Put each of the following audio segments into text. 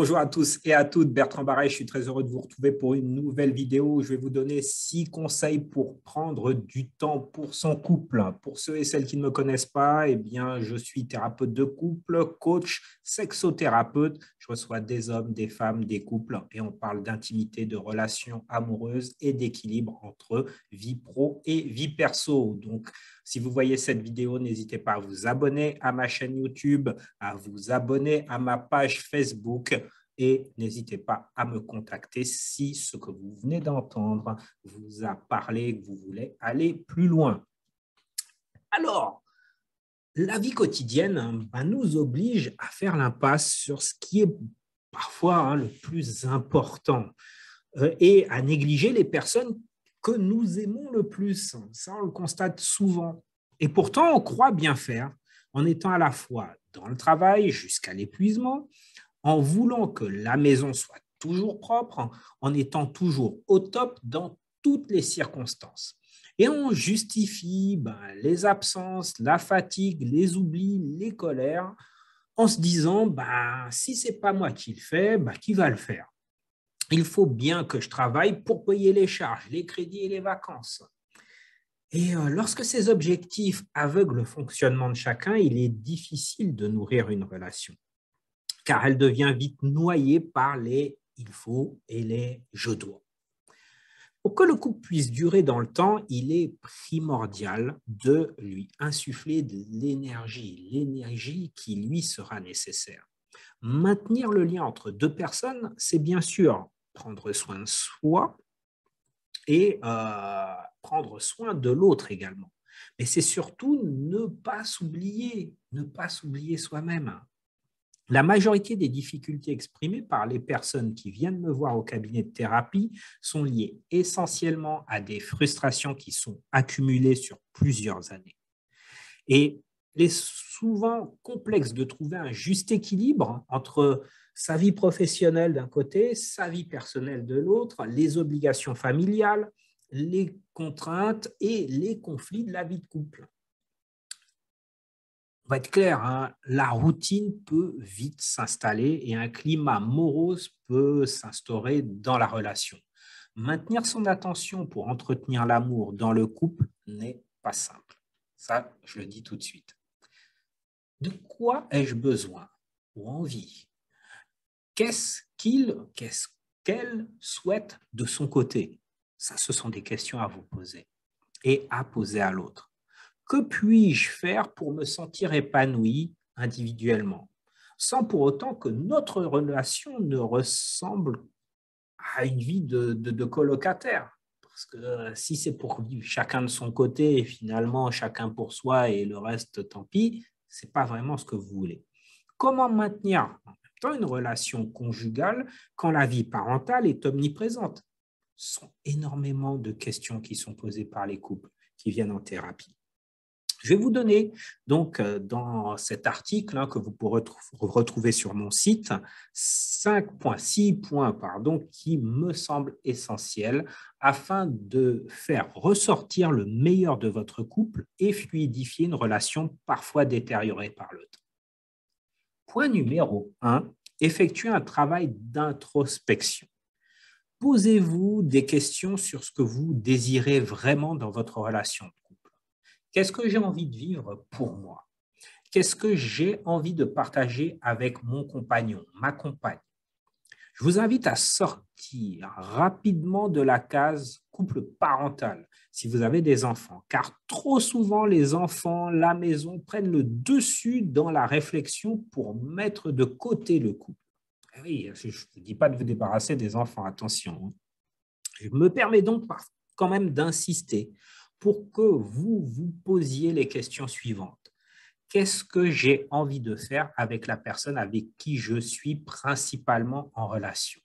Bonjour à tous et à toutes, Bertrand Barret, je suis très heureux de vous retrouver pour une nouvelle vidéo où je vais vous donner 6 conseils pour prendre du temps pour son couple. Pour ceux et celles qui ne me connaissent pas, eh bien, je suis thérapeute de couple, coach, sexothérapeute. Je reçois des hommes, des femmes, des couples et on parle d'intimité, de relations amoureuses et d'équilibre entre vie pro et vie perso. Donc, si vous voyez cette vidéo, n'hésitez pas à vous abonner à ma chaîne YouTube, à vous abonner à ma page Facebook et n'hésitez pas à me contacter si ce que vous venez d'entendre vous a parlé et que vous voulez aller plus loin. Alors, la vie quotidienne nous oblige à faire l'impasse sur ce qui est parfois le plus important et à négliger les personnes que nous aimons le plus. Ça, on le constate souvent. Et pourtant, on croit bien faire en étant à la fois dans le travail jusqu'à l'épuisement, en voulant que la maison soit toujours propre, en étant toujours au top dans toutes les circonstances. Et on justifie les absences, la fatigue, les oublis, les colères, en se disant, si ce n'est pas moi qui le fais, qui va le faire? Il faut bien que je travaille pour payer les charges, les crédits et les vacances. Et lorsque ces objectifs aveuglent le fonctionnement de chacun, il est difficile de nourrir une relation, car elle devient vite noyée par les « il faut » et les « je dois ». Pour que le couple puisse durer dans le temps, il est primordial de lui insuffler de l'énergie qui lui sera nécessaire. Maintenir le lien entre deux personnes, c'est bien sûr prendre soin de soi et prendre soin de l'autre également. Mais c'est surtout ne pas s'oublier soi-même. La majorité des difficultés exprimées par les personnes qui viennent me voir au cabinet de thérapie sont liées essentiellement à des frustrations qui sont accumulées sur plusieurs années. Et il est souvent complexe de trouver un juste équilibre entre sa vie professionnelle d'un côté, sa vie personnelle de l'autre, les obligations familiales, les contraintes et les conflits de la vie de couple. On va être clair, la routine peut vite s'installer et un climat morose peut s'instaurer dans la relation. Maintenir son attention pour entretenir l'amour dans le couple n'est pas simple. Ça, je le dis tout de suite. De quoi ai-je besoin ou envie? Qu'est-ce qu'elle souhaite de son côté? Ça, ce sont des questions à vous poser et à poser à l'autre. Que puis-je faire pour me sentir épanoui individuellement, sans pour autant que notre relation ne ressemble à une vie de colocataire? Parce que si c'est pour vivre chacun de son côté et finalement chacun pour soi et le reste, tant pis, ce n'est pas vraiment ce que vous voulez. Comment maintenir en même temps une relation conjugale quand la vie parentale est omniprésente? Ce sont énormément de questions qui sont posées par les couples qui viennent en thérapie. Je vais vous donner donc dans cet article que vous pourrez retrouver sur mon site 6 points qui me semblent essentiels afin de faire ressortir le meilleur de votre couple et fluidifier une relation parfois détériorée par le temps. Point numéro 1, effectuez un travail d'introspection. Posez-vous des questions sur ce que vous désirez vraiment dans votre relation de couple. Qu'est-ce que j'ai envie de vivre pour moi? Qu'est-ce que j'ai envie de partager avec mon compagnon, ma compagne? Je vous invite à sortir rapidement de la case couple parental si vous avez des enfants, car trop souvent les enfants, la maison prennent le dessus dans la réflexion pour mettre de côté le couple. Oui, je ne vous dis pas de vous débarrasser des enfants, attention. Je me permets donc quand même d'insister pour que vous vous posiez les questions suivantes. Qu'est-ce que j'ai envie de faire avec la personne avec qui je suis principalement en relation?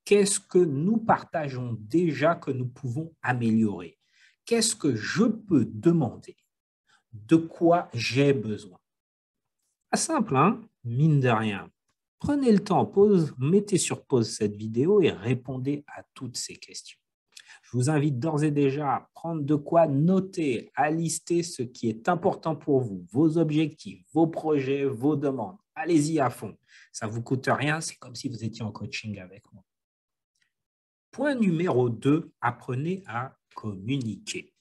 Qu'est-ce que nous partageons déjà que nous pouvons améliorer? Qu'est-ce que je peux demander? De quoi j'ai besoin? Pas simple, mine de rien. Prenez le temps, mettez sur pause cette vidéo et répondez à toutes ces questions. Je vous invite d'ores et déjà à prendre de quoi noter, à lister ce qui est important pour vous, vos objectifs, vos projets, vos demandes. Allez-y à fond. Ça ne vous coûte rien, c'est comme si vous étiez en coaching avec moi. Point numéro 2, apprenez à communiquer.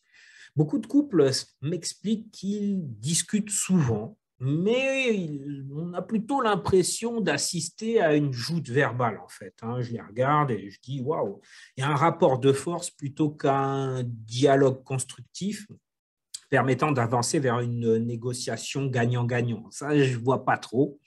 Beaucoup de couples m'expliquent qu'ils discutent souvent, mais on a plutôt l'impression d'assister à une joute verbale, en fait. Je les regarde et je dis, waouh, il y a un rapport de force plutôt qu'un dialogue constructif permettant d'avancer vers une négociation gagnant-gagnant. Ça, je ne vois pas trop.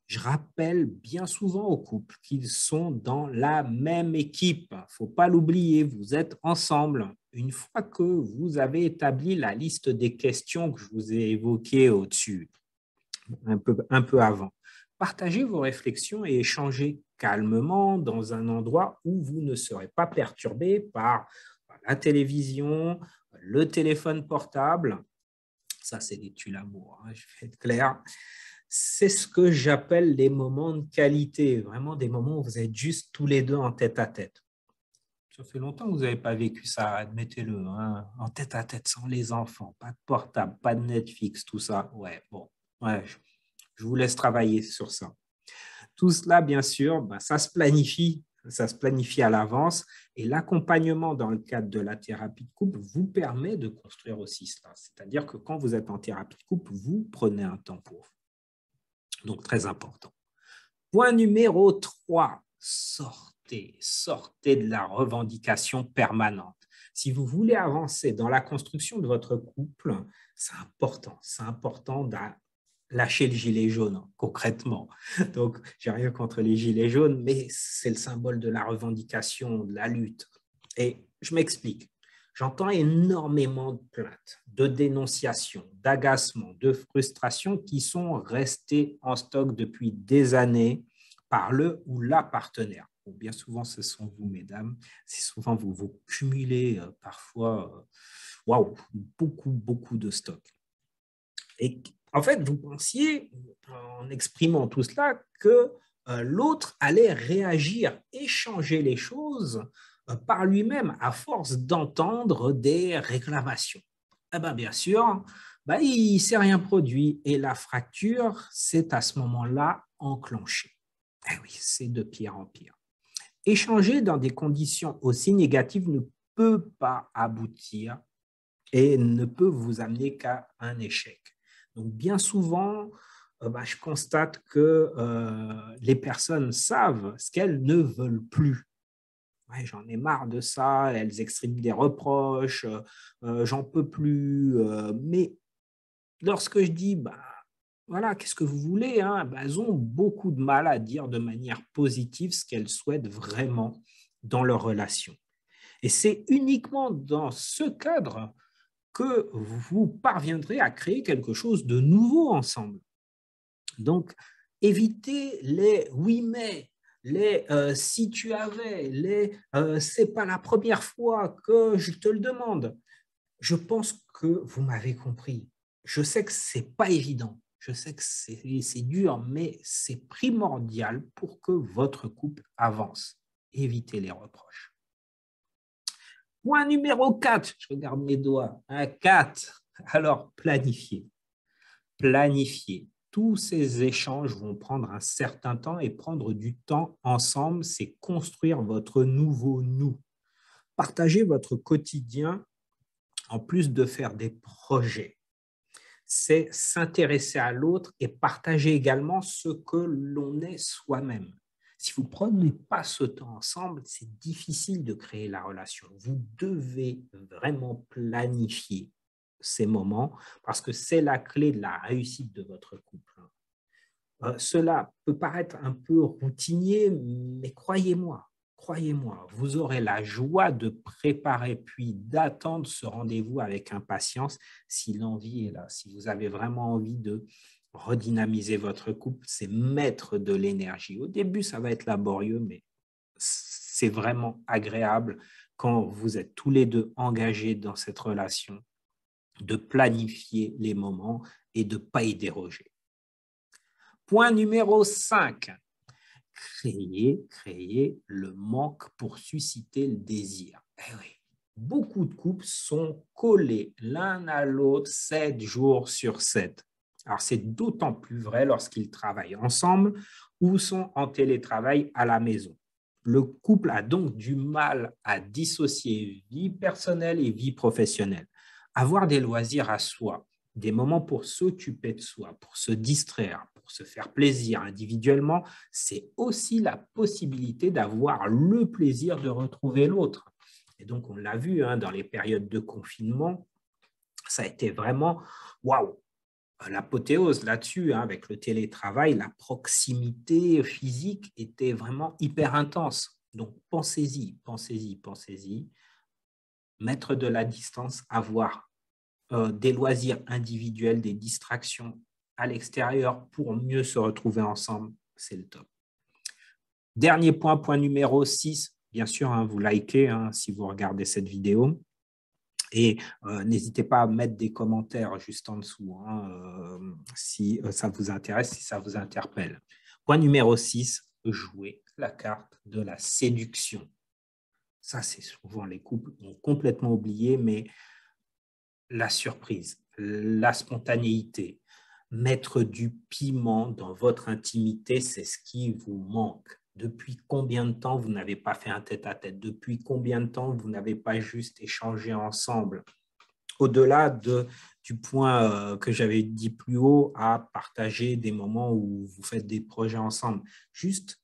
Je rappelle bien souvent aux couples qu'ils sont dans la même équipe. Il ne faut pas l'oublier, vous êtes ensemble. Une fois que vous avez établi la liste des questions que je vous ai évoquées au-dessus, un peu avant, partagez vos réflexions et échangez calmement dans un endroit où vous ne serez pas perturbé par la télévision, le téléphone portable. Ça, c'est des tue-l'amour, je vais être clair. C'est ce que j'appelle les moments de qualité, vraiment des moments où vous êtes juste tous les deux en tête-à-tête. Ça fait longtemps que vous n'avez pas vécu ça, admettez-le, en tête-à-tête sans les enfants, pas de portable, pas de Netflix, tout ça. Ouais, bon, ouais, je vous laisse travailler sur ça. Tout cela, bien sûr, ça se planifie à l'avance et l'accompagnement dans le cadre de la thérapie de couple vous permet de construire aussi cela. C'est-à-dire que quand vous êtes en thérapie de couple, vous prenez un temps pour vous. Donc, très important. Point numéro 3, sortez de la revendication permanente. Si vous voulez avancer dans la construction de votre couple, c'est important de lâcher le gilet jaune, concrètement. Donc, j'ai rien contre les gilets jaunes, mais c'est le symbole de la revendication, de la lutte. Et je m'explique. J'entends énormément de plaintes, de dénonciations, d'agacements, de frustrations qui sont restées en stock depuis des années par le ou la partenaire. Bon, bien souvent, ce sont vous, mesdames. C'est souvent vous cumulez parfois beaucoup de stocks. Et en fait, vous pensiez, en exprimant tout cela, que l'autre allait réagir et changer les choses par lui-même à force d'entendre des réclamations. Eh bien sûr, il ne s'est rien produit et la fracture s'est à ce moment-là enclenchée. Eh oui, c'est de pire en pire. Échanger dans des conditions aussi négatives ne peut pas aboutir et ne peut vous amener qu'à un échec. Donc, bien souvent, je constate que les personnes savent ce qu'elles ne veulent plus. Ouais, j'en ai marre de ça, elles expriment des reproches, j'en peux plus. Mais lorsque je dis, voilà, qu'est-ce que vous voulez, elles ont beaucoup de mal à dire de manière positive ce qu'elles souhaitent vraiment dans leur relation. Et c'est uniquement dans ce cadre que vous parviendrez à créer quelque chose de nouveau ensemble. Donc, évitez les oui mais, les si tu avais, les c'est pas la première fois que je te le demande. Je pense que vous m'avez compris. Je sais que c'est pas évident, je sais que c'est dur, mais c'est primordial pour que votre couple avance. Évitez les reproches. Point numéro 4, je regarde mes doigts. 4, alors planifiez. Planifiez. Tous ces échanges vont prendre un certain temps et prendre du temps ensemble, c'est construire votre nouveau nous. Partagez votre quotidien en plus de faire des projets. C'est s'intéresser à l'autre et partager également ce que l'on est soi-même. Si vous ne prenez pas ce temps ensemble, c'est difficile de créer la relation. Vous devez vraiment planifier ces moments parce que c'est la clé de la réussite de votre couple. Cela peut paraître un peu routinier, mais croyez-moi, vous aurez la joie de préparer puis d'attendre ce rendez-vous avec impatience si l'envie est là. Si vous avez vraiment envie de redynamiser votre couple, c'est mettre de l'énergie. Au début, ça va être laborieux, mais c'est vraiment agréable quand vous êtes tous les deux engagés dans cette relation, de planifier les moments et de ne pas y déroger. Point numéro 5. Créer le manque pour susciter le désir. Eh oui, beaucoup de couples sont collés l'un à l'autre 7 jours sur 7. Alors, c'est d'autant plus vrai lorsqu'ils travaillent ensemble ou sont en télétravail à la maison. Le couple a donc du mal à dissocier vie personnelle et vie professionnelle. Avoir des loisirs à soi, des moments pour s'occuper de soi, pour se distraire, pour se faire plaisir individuellement, c'est aussi la possibilité d'avoir le plaisir de retrouver l'autre. Et donc, on l'a vu dans les périodes de confinement, ça a été vraiment waouh, l'apothéose là-dessus, avec le télétravail, la proximité physique était vraiment hyper intense. Donc, pensez-y, pensez-y, pensez-y. Mettre de la distance, avoir des loisirs individuels, des distractions à l'extérieur pour mieux se retrouver ensemble, c'est le top. Dernier point, point numéro 6, bien sûr, vous likez si vous regardez cette vidéo. Et n'hésitez pas à mettre des commentaires juste en dessous si ça vous intéresse, si ça vous interpelle. Point numéro 6, jouer la carte de la séduction. Ça, c'est souvent les couples ont complètement oublié, mais la surprise, la spontanéité, mettre du piment dans votre intimité, c'est ce qui vous manque. Depuis combien de temps vous n'avez pas fait un tête-à-tête? Depuis combien de temps vous n'avez pas juste échangé ensemble? Au-delà du point que j'avais dit plus haut, à partager des moments où vous faites des projets ensemble. Juste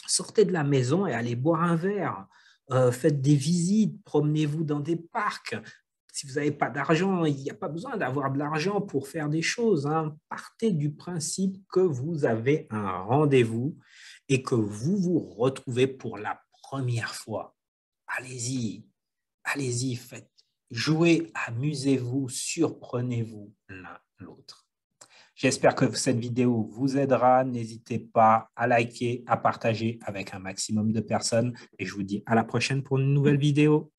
sortez de la maison et allez boire un verre. Faites des visites, promenez-vous dans des parcs. Si vous n'avez pas d'argent, il n'y a pas besoin d'avoir de l'argent pour faire des choses. Partez du principe que vous avez un rendez-vous et que vous vous retrouvez pour la première fois. Allez-y, allez-y, faites. Jouez, amusez-vous, surprenez-vous l'un l'autre. J'espère que cette vidéo vous aidera. N'hésitez pas à liker, à partager avec un maximum de personnes. Et je vous dis à la prochaine pour une nouvelle vidéo.